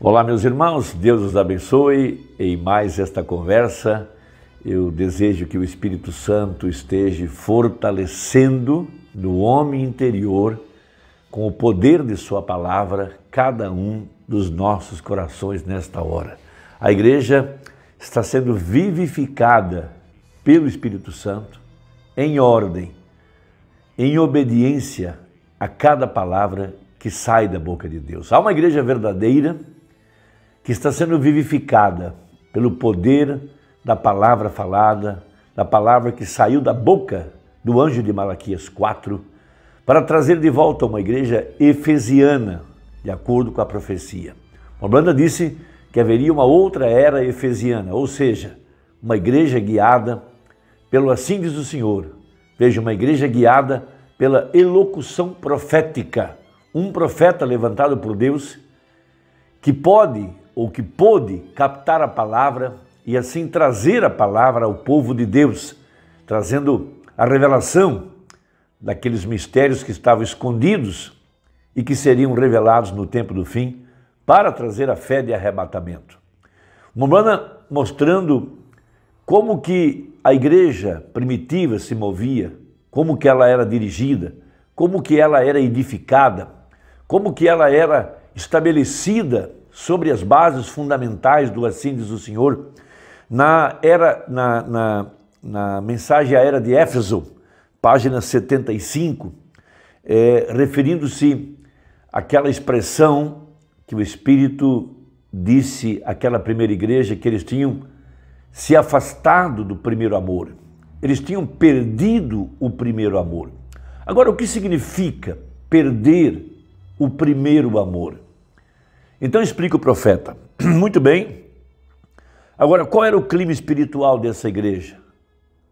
Olá, meus irmãos, Deus os abençoe. Em mais esta conversa, eu desejo que o Espírito Santo esteja fortalecendo no homem interior, com o poder de sua palavra, cada um dos nossos corações nesta hora. A igreja está sendo vivificada pelo Espírito Santo em ordem, em obediência a cada palavra que sai da boca de Deus. Há uma igreja verdadeira que está sendo vivificada pelo poder da palavra falada, da palavra que saiu da boca do anjo de Malaquias 4, para trazer de volta uma igreja efesiana, de acordo com a profecia. Morblanda disse que haveria uma outra era efesiana, ou seja, uma igreja guiada pelo assim diz o Senhor. Veja, uma igreja guiada pela elocução profética. Um profeta levantado por Deus que pode ou que pôde captar a palavra e assim trazer a palavra ao povo de Deus, trazendo a revelação daqueles mistérios que estavam escondidos e que seriam revelados no tempo do fim para trazer a fé de arrebatamento. Morblanda mostrando como que a igreja primitiva se movia, como que ela era dirigida, como que ela era edificada, como que ela era estabelecida sobre as bases fundamentais do assim diz o Senhor, na mensagem à era de Éfeso, página 75, referindo-se àquela expressão que o Espírito disse àquela primeira igreja, que eles tinham se afastado do primeiro amor, eles tinham perdido o primeiro amor. Agora, o que significa perder o primeiro amor? Então explica o profeta. Muito bem. Agora, qual era o clima espiritual dessa igreja?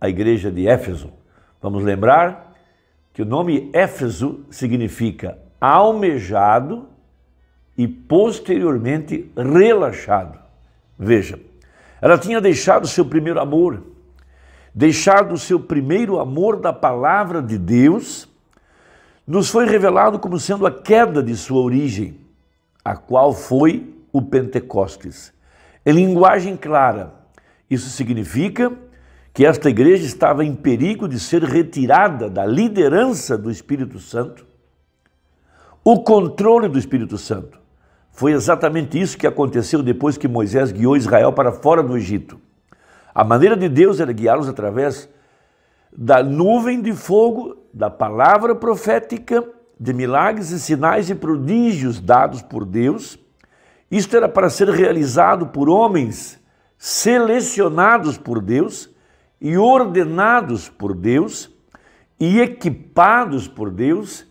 A igreja de Éfeso. Vamos lembrar que o nome Éfeso significa almejado e posteriormente relaxado. Veja, ela tinha deixado o seu primeiro amor, deixado o seu primeiro amor da palavra de Deus, nos foi revelado como sendo a queda de sua origem, a qual foi o Pentecostes. Em linguagem clara, isso significa que esta igreja estava em perigo de ser retirada da liderança do Espírito Santo, o controle do Espírito Santo. Foi exatamente isso que aconteceu depois que Moisés guiou Israel para fora do Egito. A maneira de Deus era guiá-los através da nuvem de fogo, da palavra profética, de milagres e sinais e prodígios dados por Deus. Isto era para ser realizado por homens selecionados por Deus e ordenados por Deus e equipados por Deus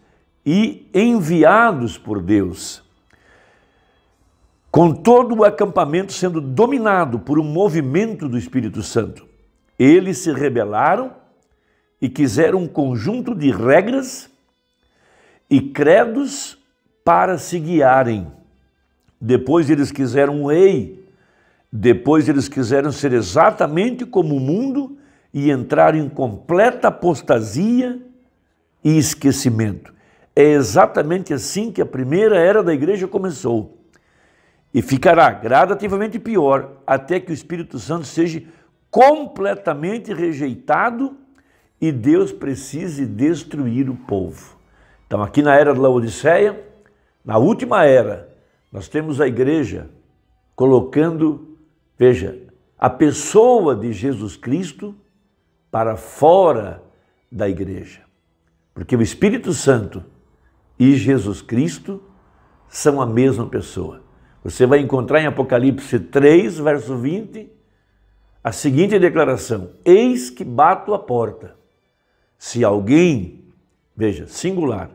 e enviados por Deus. Com todo o acampamento sendo dominado por um movimento do Espírito Santo. Eles se rebelaram e quiseram um conjunto de regras e credos para se guiarem. Depois eles quiseram um rei, depois eles quiseram ser exatamente como o mundo e entrar em completa apostasia e esquecimento. É exatamente assim que a primeira era da igreja começou. E ficará gradativamente pior até que o Espírito Santo seja completamente rejeitado e Deus precise destruir o povo. Então, aqui na era de Laodiceia, na última era, nós temos a igreja colocando, veja, a pessoa de Jesus Cristo para fora da igreja. Porque o Espírito Santo e Jesus Cristo são a mesma pessoa. Você vai encontrar em Apocalipse 3, verso 20, a seguinte declaração: eis que bato a porta. Se alguém, veja, singular,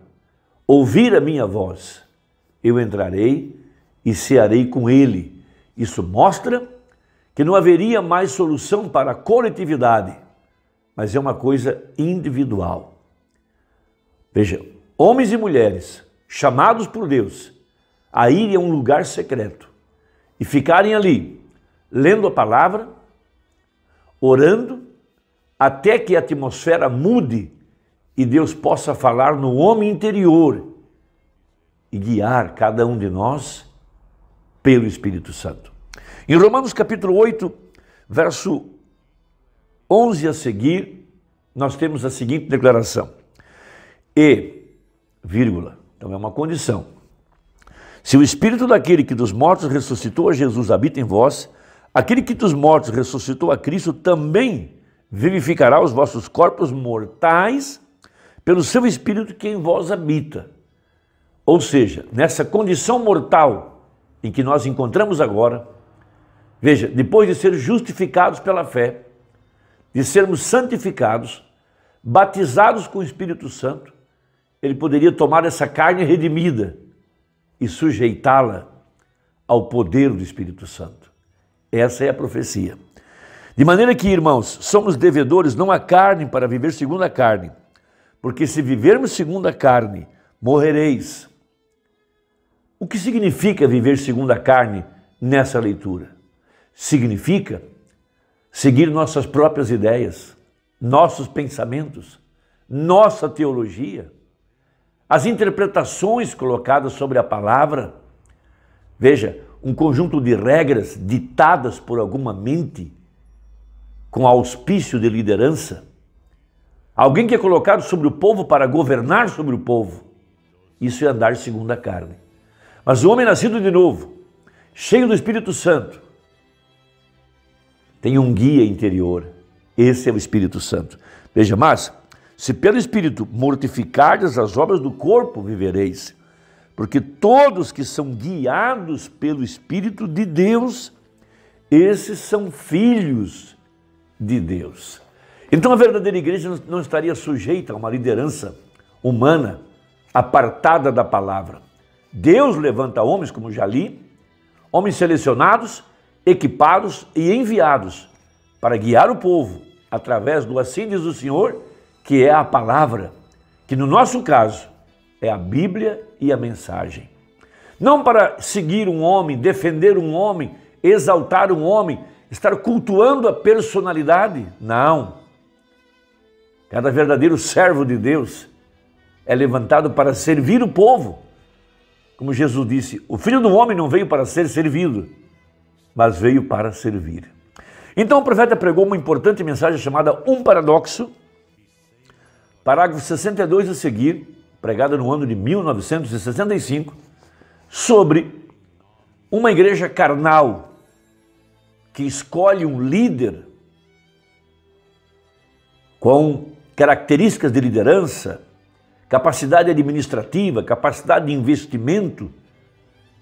ouvir a minha voz, eu entrarei e cearei com ele. Isso mostra que não haveria mais solução para a coletividade, mas é uma coisa individual. Veja, homens e mulheres chamados por Deus a irem a um lugar secreto e ficarem ali, lendo a palavra, orando, até que a atmosfera mude e Deus possa falar no homem interior e guiar cada um de nós pelo Espírito Santo. Em Romanos capítulo 8, verso 11 a seguir, nós temos a seguinte declaração. E, vírgula, então é uma condição. Se o Espírito daquele que dos mortos ressuscitou a Jesus habita em vós, aquele que dos mortos ressuscitou a Cristo também vivificará os vossos corpos mortais pelo seu Espírito que em vós habita. Ou seja, nessa condição mortal em que nós encontramos agora, veja, depois de ser justificados pela fé, de sermos santificados, batizados com o Espírito Santo, ele poderia tomar essa carne redimida e sujeitá-la ao poder do Espírito Santo. Essa é a profecia. De maneira que, irmãos, somos devedores não à carne para viver segundo a carne, porque se vivermos segundo a carne, morrereis. O que significa viver segundo a carne nessa leitura? Significa seguir nossas próprias ideias, nossos pensamentos, nossa teologia, as interpretações colocadas sobre a palavra. Veja, um conjunto de regras ditadas por alguma mente com auspício de liderança. Alguém que é colocado sobre o povo para governar sobre o povo. Isso é andar segundo a carne. Mas o homem nascido de novo, cheio do Espírito Santo, tem um guia interior. Esse é o Espírito Santo. Veja, mas se pelo Espírito mortificardes as obras do corpo, vivereis. Porque todos que são guiados pelo Espírito de Deus, esses são filhos de Deus. Então a verdadeira igreja não estaria sujeita a uma liderança humana apartada da palavra. Deus levanta homens, como já li, homens selecionados, equipados e enviados para guiar o povo através do assim diz o Senhor, que é a palavra, que no nosso caso é a Bíblia e a mensagem. Não para seguir um homem, defender um homem, exaltar um homem, estar cultuando a personalidade. Não. Cada verdadeiro servo de Deus é levantado para servir o povo. Como Jesus disse, o Filho do Homem não veio para ser servido, mas veio para servir. Então o profeta pregou uma importante mensagem chamada Um Paradoxo, parágrafo 62 a seguir, pregada no ano de 1965, sobre uma igreja carnal que escolhe um líder com características de liderança, capacidade administrativa, capacidade de investimento,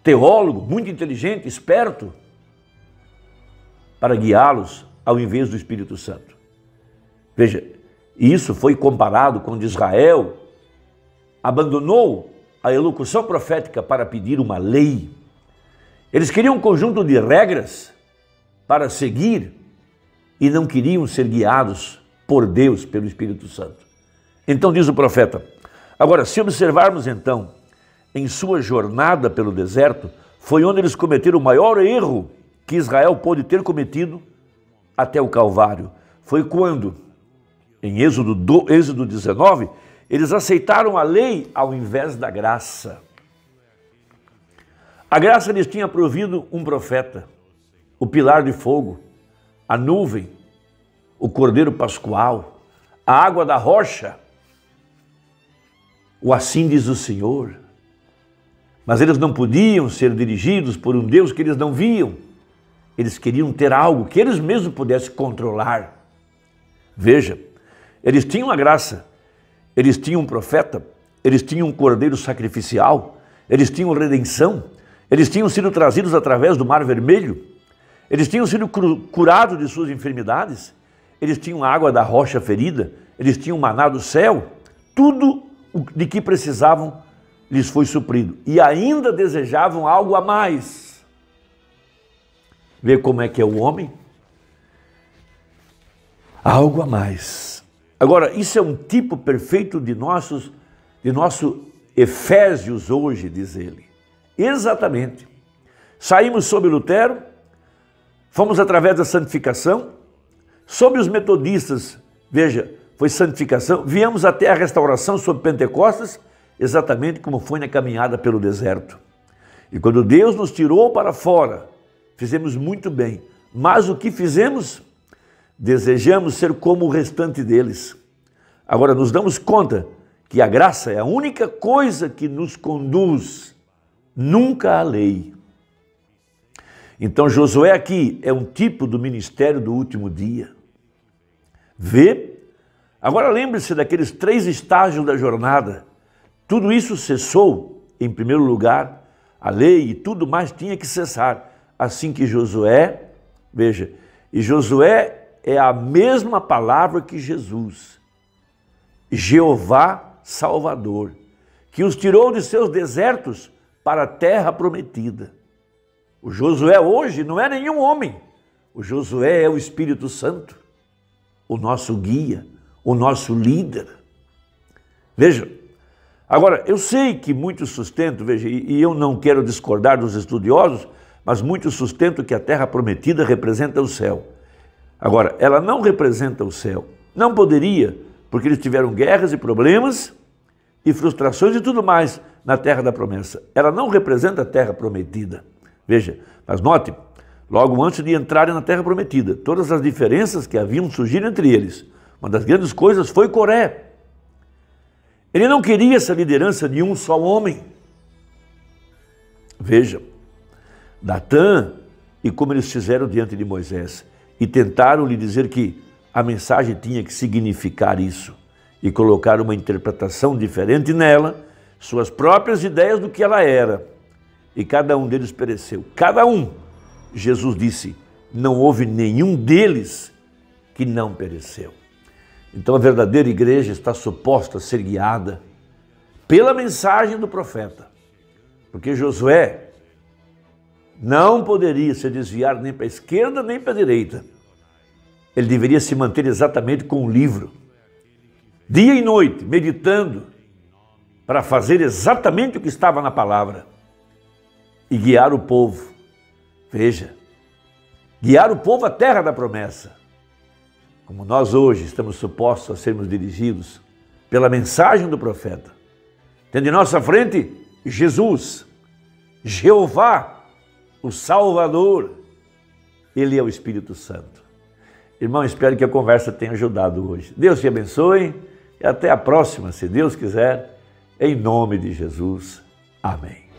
teólogo, muito inteligente, esperto, para guiá-los ao invés do Espírito Santo. Veja, isso foi comparado quando Israel abandonou a elocução profética para pedir uma lei. Eles queriam um conjunto de regras para seguir e não queriam ser guiados por Deus, pelo Espírito Santo. Então diz o profeta, agora se observarmos então, em sua jornada pelo deserto, foi onde eles cometeram o maior erro que Israel pôde ter cometido até o Calvário. Foi quando, em Êxodo 19, eles aceitaram a lei ao invés da graça. A graça lhes tinha provido um profeta, o pilar de fogo, a nuvem, o cordeiro pascual, a água da rocha, o assim diz o Senhor. Mas eles não podiam ser dirigidos por um Deus que eles não viam. Eles queriam ter algo que eles mesmos pudessem controlar. Veja, eles tinham a graça, eles tinham um profeta, eles tinham um cordeiro sacrificial, eles tinham redenção, eles tinham sido trazidos através do Mar Vermelho, eles tinham sido curados de suas enfermidades, eles tinham a água da rocha ferida, eles tinham o maná do céu, tudo de que precisavam lhes foi suprido. E ainda desejavam algo a mais. Vê como é que é o homem? Algo a mais. Agora, isso é um tipo perfeito de nosso Efésios hoje, diz ele. Exatamente. Saímos sob Lutero, fomos através da santificação, sobre os metodistas, veja, foi santificação, viemos até a restauração sob Pentecostes, exatamente como foi na caminhada pelo deserto. E quando Deus nos tirou para fora, fizemos muito bem. Mas o que fizemos? Desejamos ser como o restante deles. Agora, nos damos conta que a graça é a única coisa que nos conduz, nunca a lei. Então, Josué aqui é um tipo do ministério do último dia. Vê? Agora lembre-se daqueles 3 estágios da jornada. Tudo isso cessou, em primeiro lugar, a lei e tudo mais tinha que cessar. Assim que Josué, veja, e Josué é a mesma palavra que Jesus, Jeová Salvador, que os tirou de seus desertos para a terra prometida. O Josué hoje não é nenhum homem, o Josué é o Espírito Santo, o nosso guia, o nosso líder. Veja, agora eu sei que muitos sustentam, veja, e eu não quero discordar dos estudiosos, mas muitos sustentam que a terra prometida representa o céu. Agora, ela não representa o céu, não poderia, porque eles tiveram guerras e problemas e frustrações e tudo mais na terra da promessa. Ela não representa a terra prometida. Veja, mas note, logo antes de entrarem na terra prometida, todas as diferenças que haviam surgido entre eles, uma das grandes coisas foi Coré. Ele não queria essa liderança de um só homem. Veja, Datã e como eles fizeram diante de Moisés e tentaram lhe dizer que a mensagem tinha que significar isso e colocar uma interpretação diferente nela, suas próprias ideias do que ela era. E cada um deles pereceu. Cada um. Jesus disse, não houve nenhum deles que não pereceu. Então a verdadeira igreja está suposta a ser guiada pela mensagem do profeta. Porque Josué não poderia se desviar nem para a esquerda nem para a direita. Ele deveria se manter exatamente com o livro, dia e noite, meditando, para fazer exatamente o que estava na palavra e guiar o povo. Veja, guiar o povo à terra da promessa, como nós hoje estamos supostos a sermos dirigidos pela mensagem do profeta. Tendo em nossa frente Jesus, Jeová, o Salvador, Ele é o Espírito Santo. Irmão, espero que a conversa tenha ajudado hoje. Deus te abençoe e até a próxima, se Deus quiser, em nome de Jesus. Amém.